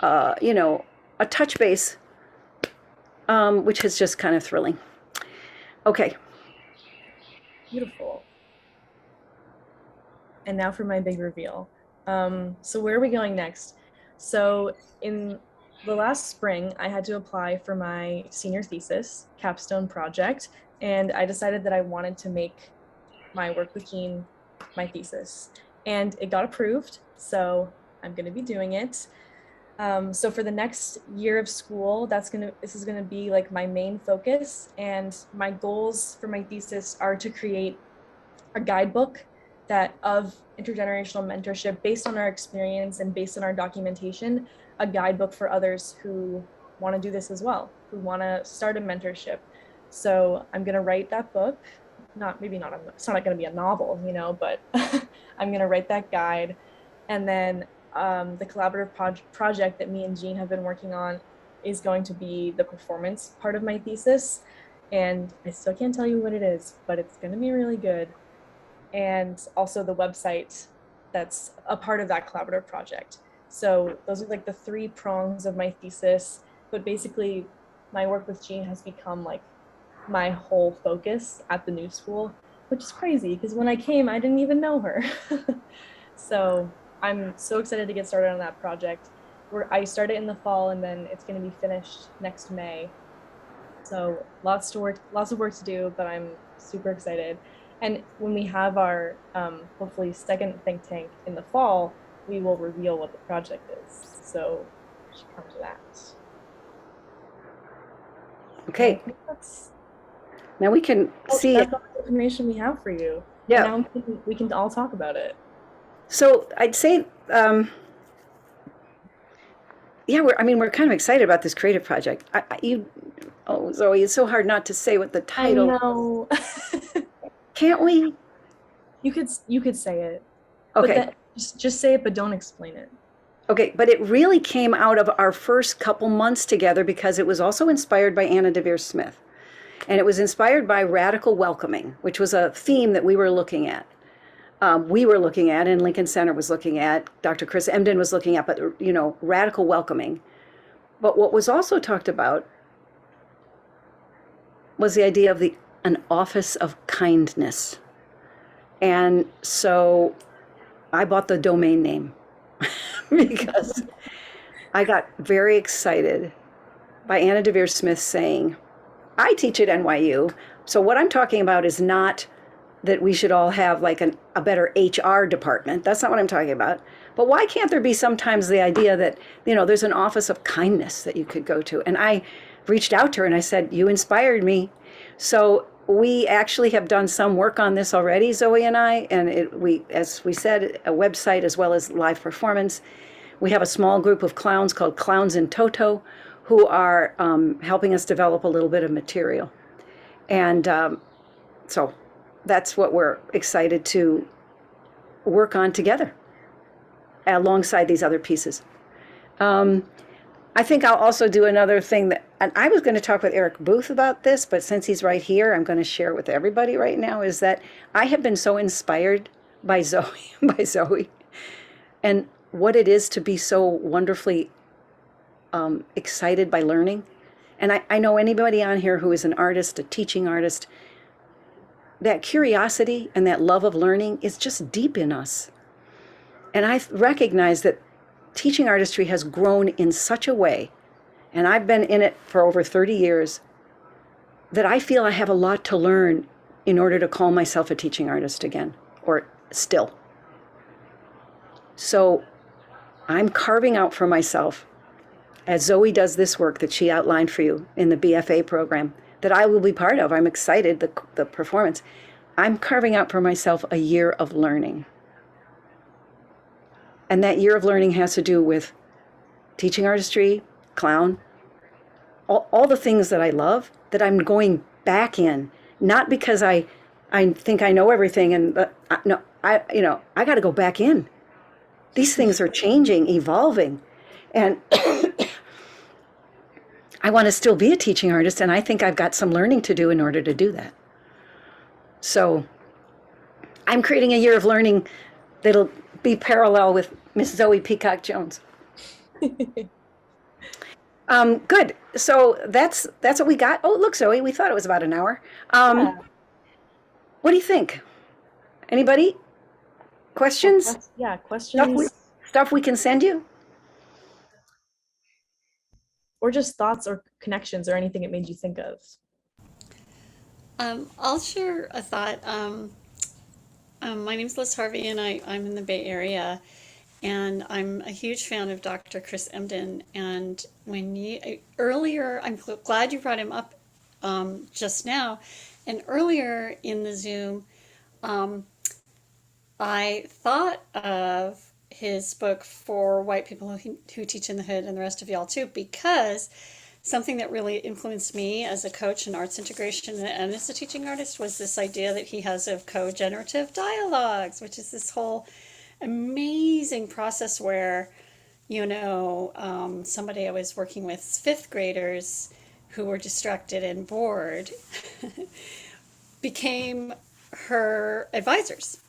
a touch base, which is just kind of thrilling. Okay. Beautiful. And now for my big reveal. So where are we going next? So in the last spring, I had to apply for my senior thesis capstone project, and I decided that I wanted to make my work with Jean my thesis, and it got approved. So I'm going to be doing it. So for the next year of school, this is gonna be like my main focus, and my goals for my thesis are to create a guidebook of intergenerational mentorship based on our experience and based on our documentation, a guidebook for others who want to do this as well, who want to start a mentorship. So I'm gonna write that book. It's not gonna be a novel, but I'm gonna write that guide, and then the collaborative project that me and Jean have been working on is going to be the performance part of my thesis. And I still can't tell you what it is, but it's going to be really good. And also the website that's a part of that collaborative project. So those are like the 3 prongs of my thesis. But basically, my work with Jean has become like my whole focus at the new school, which is crazy because when I came, I didn't even know her. So I'm so excited to get started on that project. I started in the fall, and then it's going to be finished next May. So lots of work to do, but I'm super excited. And when we have our hopefully second think tank in the fall, we will reveal what the project is. So you should come to that. Okay. Now we can see it. That's all the information we have for you. Yeah. And now we can all talk about it. So I'd say, yeah, we're kind of excited about this creative project. Zoey, it's so hard not to say what the title. I know. Can't we? You could say it. Okay. But just say it, but don't explain it. Okay, but it really came out of our first couple months together because it was also inspired by Anna DeVere Smith. And it was inspired by radical welcoming, which was a theme that we were looking at. And Lincoln Center was looking at, Dr. Chris Emden was looking at, but, radical welcoming. But what was also talked about was the idea of an office of kindness. And so I bought the domain name because I got very excited by Anna DeVere Smith saying, I teach at NYU, so what I'm talking about is not that we should all have like a better HR department. That's not what I'm talking about. But why can't there be sometimes the idea that, there's an office of kindness that you could go to? And I reached out to her and I said, you inspired me. So we actually have done some work on this already, Zoey and I, and as we said, a website as well as live performance. We have a small group of clowns called Clowns in Toto who are helping us develop a little bit of material. And so that's what we're excited to work on together alongside these other pieces. I think I'll also do another thing and I was going to talk with Eric Booth about this, but since he's right here, I'm going to share it with everybody right now, is that I have been so inspired by Zoey, and what it is to be so wonderfully excited by learning. And I know anybody on here who is an artist, a teaching artist, that curiosity and that love of learning is just deep in us. And I recognize that teaching artistry has grown in such a way, and I've been in it for over 30 years, that I feel I have a lot to learn in order to call myself a teaching artist again, or still. So I'm carving out for myself, as Zoey does this work that she outlined for you in the BFA program, that I will be part of. I'm excited, the performance. I'm carving out for myself a year of learning. And that year of learning has to do with teaching artistry, clown, all the things that I love, that I'm going back in, not because I think I know everything, I got to go back in. These things are changing, evolving, and I want to still be a teaching artist, and I think I've got some learning to do in order to do that. So I'm creating a year of learning that'll be parallel with Miss Zoey Peacock Jones. Good. So that's what we got. Oh, look, Zoey, we thought it was about an hour. What do you think? Anybody? Questions? Yeah, questions. Stuff we can send you? or just thoughts or connections or anything it made you think of. I'll share a thought. My name's Liz Harvey, and I'm in the Bay Area, and I'm a huge fan of Dr. Chris Emden. And when earlier, I'm glad you brought him up just now. And earlier in the Zoom, I thought of his book For White People Who Teach in the Hood, and the rest of y'all too, because something that really influenced me as a coach in arts integration and as a teaching artist was this idea that he has of co-generative dialogues, which is this whole amazing process where, somebody I was working with, fifth graders who were distracted and bored, became her advisors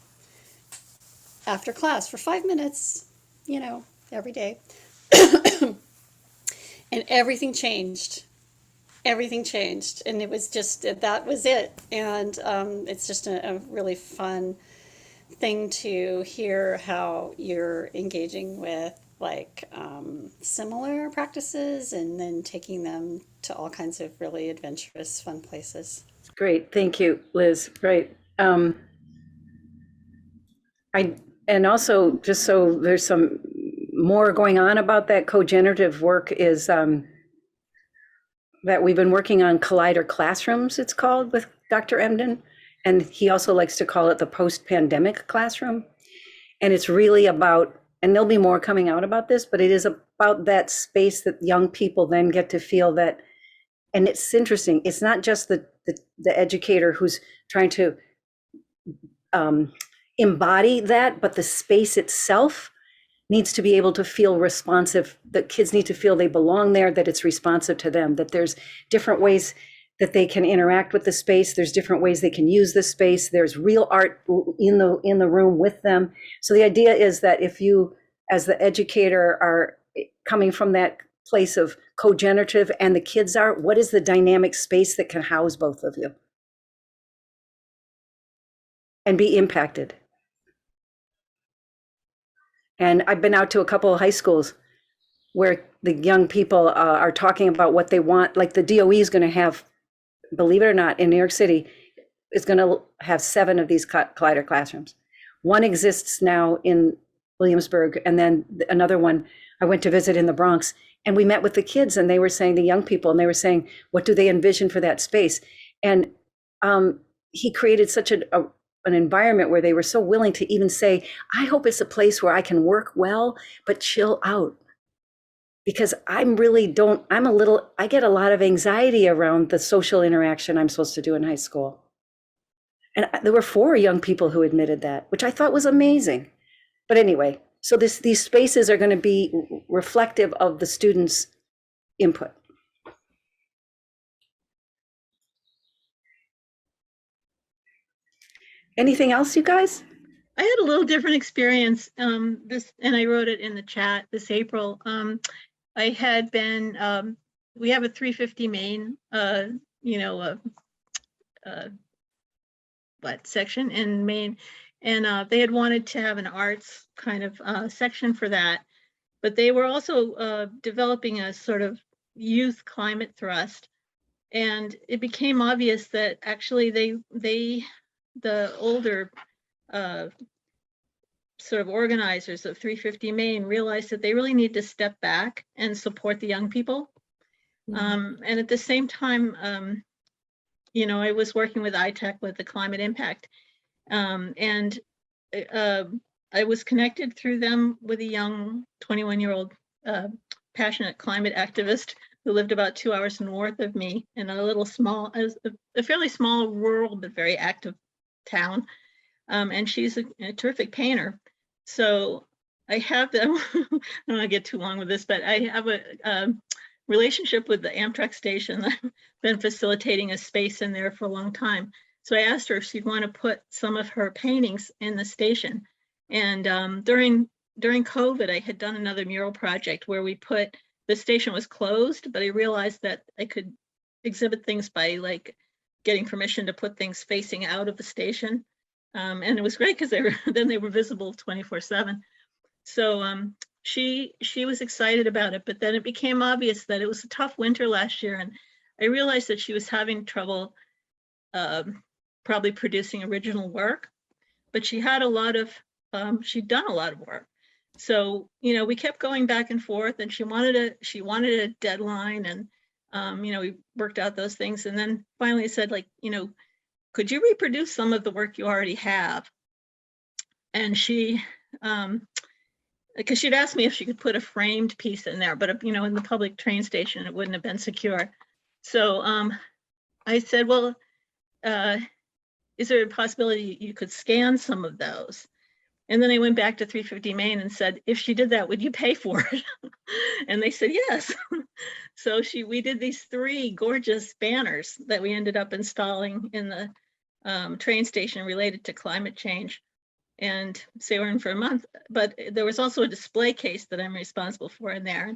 after class for 5 minutes, every day. And everything changed. Everything changed. And it was just, that was it. And it's just a really fun thing to hear how you're engaging with similar practices and then taking them to all kinds of really adventurous, fun places. Great, thank you, Liz. Right. And also, just so there's some more going on about that co-generative work, is that we've been working on Collider Classrooms, it's called, with Dr. Emden. And he also likes to call it the post-pandemic classroom. And it's really about, and there'll be more coming out about this, but it is about that space that young people then get to feel that. And it's interesting, it's not just the educator who's trying to embody that, but the space itself needs to be able to feel responsive. The kids need to feel they belong there, that it's responsive to them, that there's different ways that they can interact with the space. There's different ways they can use the space. There's real art in the room with them. So the idea is that if you, as the educator, are coming from that place of co-generative and the kids are, what is the dynamic space that can house both of you and be impacted? And I've been out to a couple of high schools where the young people are talking about what they want. Like the DOE is going to have, believe it or not, in New York City, is going to have 7 of these Collider classrooms. One exists now in Williamsburg, and then another one I went to visit in the Bronx. And we met with the kids, and they were saying, the young people, and they were saying, what do they envision for that space? And he created such an environment where they were so willing to even say, I hope it's a place where I can work well, but chill out. Because I get a lot of anxiety around the social interaction I'm supposed to do in high school. And there were 4 young people who admitted that, which I thought was amazing. But anyway, so these spaces are going to be reflective of the students' input. Anything else, you guys? I had a little different experience and I wrote it in the chat this April. I had been, we have a 350 Main, section in Maine, and they had wanted to have an arts kind of section for that, but they were also developing a sort of youth climate thrust, and it became obvious that actually the older sort of organizers of 350 Main realized that they really need to step back and support the young people. And at the same time, I was working with ITAC with the climate impact. And I was connected through them with a young 21-year-old passionate climate activist who lived about 2 hours north of me in a fairly small rural but very active town. And she's a terrific painter. So I have them, I don't want to get too long with this, but I have a relationship with the Amtrak station. I've been facilitating a space in there for a long time. So I asked her if she'd want to put some of her paintings in the station. And during COVID, I had done another mural project where the station was closed, but I realized that I could exhibit things by getting permission to put things facing out of the station. And it was great because they were visible 24/7. So she was excited about it, but then it became obvious that it was a tough winter last year, and I realized that she was having trouble probably producing original work, but she had a lot of she'd done a lot of work. So, you know, we kept going back and forth, and she wanted a deadline, and you know, we worked out those things, and then finally I said, like, you know, could you reproduce some of the work you already have? And she, because she'd asked me if she could put a framed piece in there, but you know, in the public train station, it wouldn't have been secure. So I said, well, is there a possibility you could scan some of those? And then I went back to 350 Main and said, if she did that, would you pay for it? And they said, yes. So we did these 3 gorgeous banners that we ended up installing in the train station related to climate change. And so they were in for a month, but there was also a display case that I'm responsible for in there.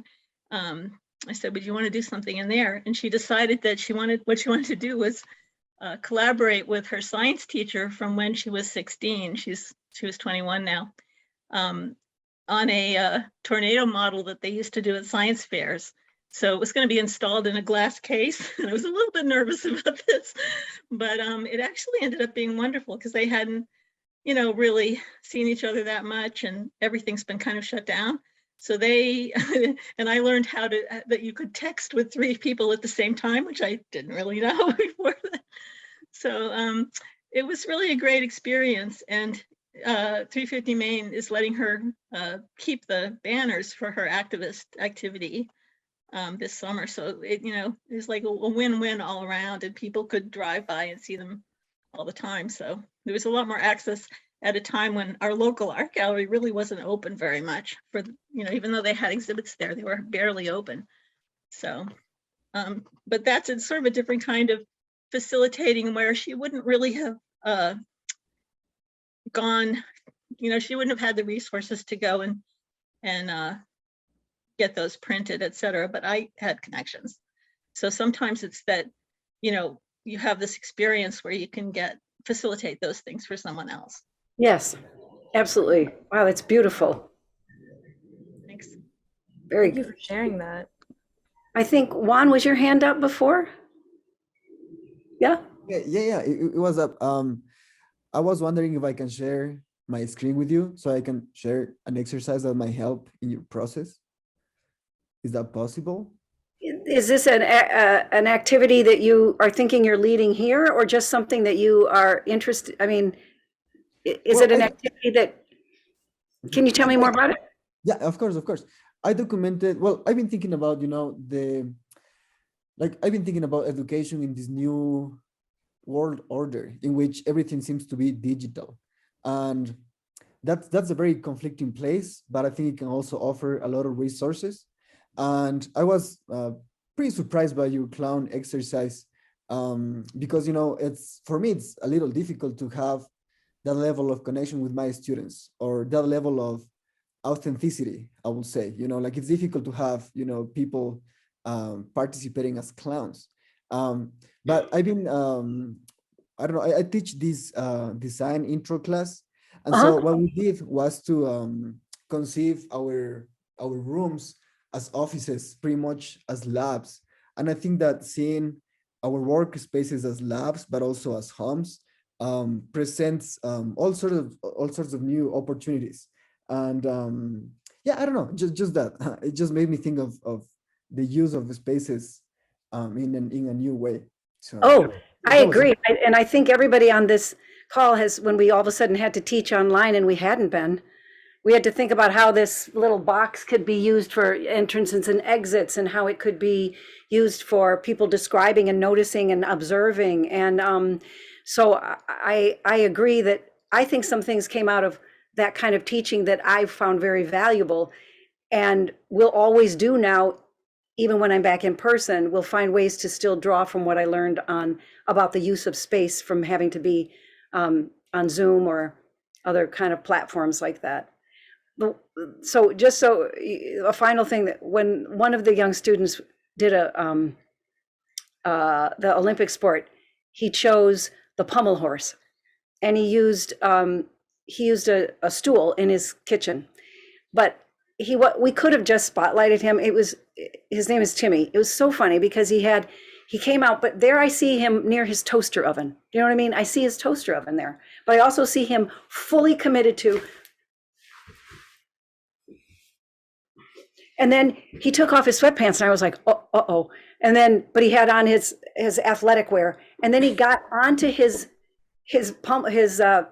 I said, would you want to do something in there? And she decided that what she wanted to do was collaborate with her science teacher from when she was 16. She was 21 now, on a tornado model that they used to do at science fairs. So it was going to be installed in a glass case. And I was a little bit nervous about this, but it actually ended up being wonderful because they hadn't, you know, really seen each other that much, and everything's been kind of shut down. So they, and I learned that you could text with 3 people at the same time, which I didn't really know before that. So it was really a great experience. And 350 Main is letting her keep the banners for her activist activity this summer. So it, you know, it's like a win-win all around, and people could drive by and see them all the time. So there was a lot more access at a time when our local art gallery really wasn't open very much for, you know, even though they had exhibits there, they were barely open. So, but that's sort of a different kind of facilitating where she wouldn't really have gone, you know, she wouldn't have had the resources to go and get those printed, et cetera, but I had connections. So sometimes it's that, you know, you have this experience where you can facilitate those things for someone else. Yes, absolutely. Wow, that's beautiful. Thanks. Very Thank you good. for sharing that. I think Juan, was your hand up before? Yeah. Yeah. It was up. I was wondering if I can share my screen with you so I can share an exercise that might help in your process. Is that possible? Is this an activity that you are thinking you're leading here, or just something that you are interested? I mean, is it an activity that? Can you tell me more about it? Yeah, of course. I documented. Well, I've been thinking about, you know, I've been thinking about education in this new world order in which everything seems to be digital, and that's a very conflicting place. But I think it can also offer a lot of resources. And I was pretty surprised by your clown exercise because, you know, for me, it's a little difficult to have that level of connection with my students, or that level of authenticity, I would say. You know, like, it's difficult to have, you know, people participating as clowns. But I've been, I don't know, I teach this design intro class. And so what we did was to conceive our rooms as offices, pretty much as labs. And I think that seeing our workspaces as labs, but also as homes, presents all sorts of new opportunities. And yeah, I don't know, just that. It just made me think of the use of the spaces in a new way. So I agree. And I think everybody on this call has, when we all of a sudden had to teach online and we hadn't been, we had to think about how this little box could be used for entrances and exits, and how it could be used for people describing and noticing and observing. And so I agree that I think some things came out of that kind of teaching that I've found very valuable, and will always do now. Even when I'm back in person, we'll find ways to still draw from what I learned about the use of space from having to be on Zoom or other kind of platforms like that. So a final thing, that when one of the young students did the Olympic sport, he chose the pommel horse, and he used a stool in his kitchen. But we could have just spotlighted him. His name is Timmy. It was so funny because he came out, but there I see him near his toaster oven. You know what I mean? I see his toaster oven there, but I also see him fully committed to. And then he took off his sweatpants and I was like, uh-oh. And then, but he had on his athletic wear. And then he got onto his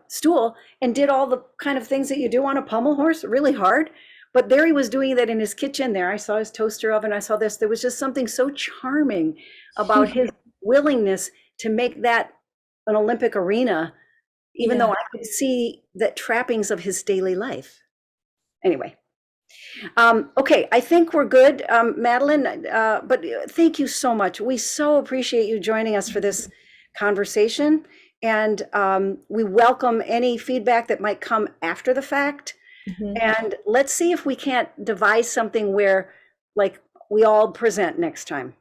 stool and did all the kind of things that you do on a pommel horse, really hard. But there he was doing that in his kitchen there. I saw his toaster oven. I saw this. There was just something so charming about his willingness to make that an Olympic arena, even though I could see the trappings of his daily life. Anyway. Okay, I think we're good, Madeline, but thank you so much. We so appreciate you joining us for this conversation. And we welcome any feedback that might come after the fact. And let's see if we can't devise something where like we all present next time.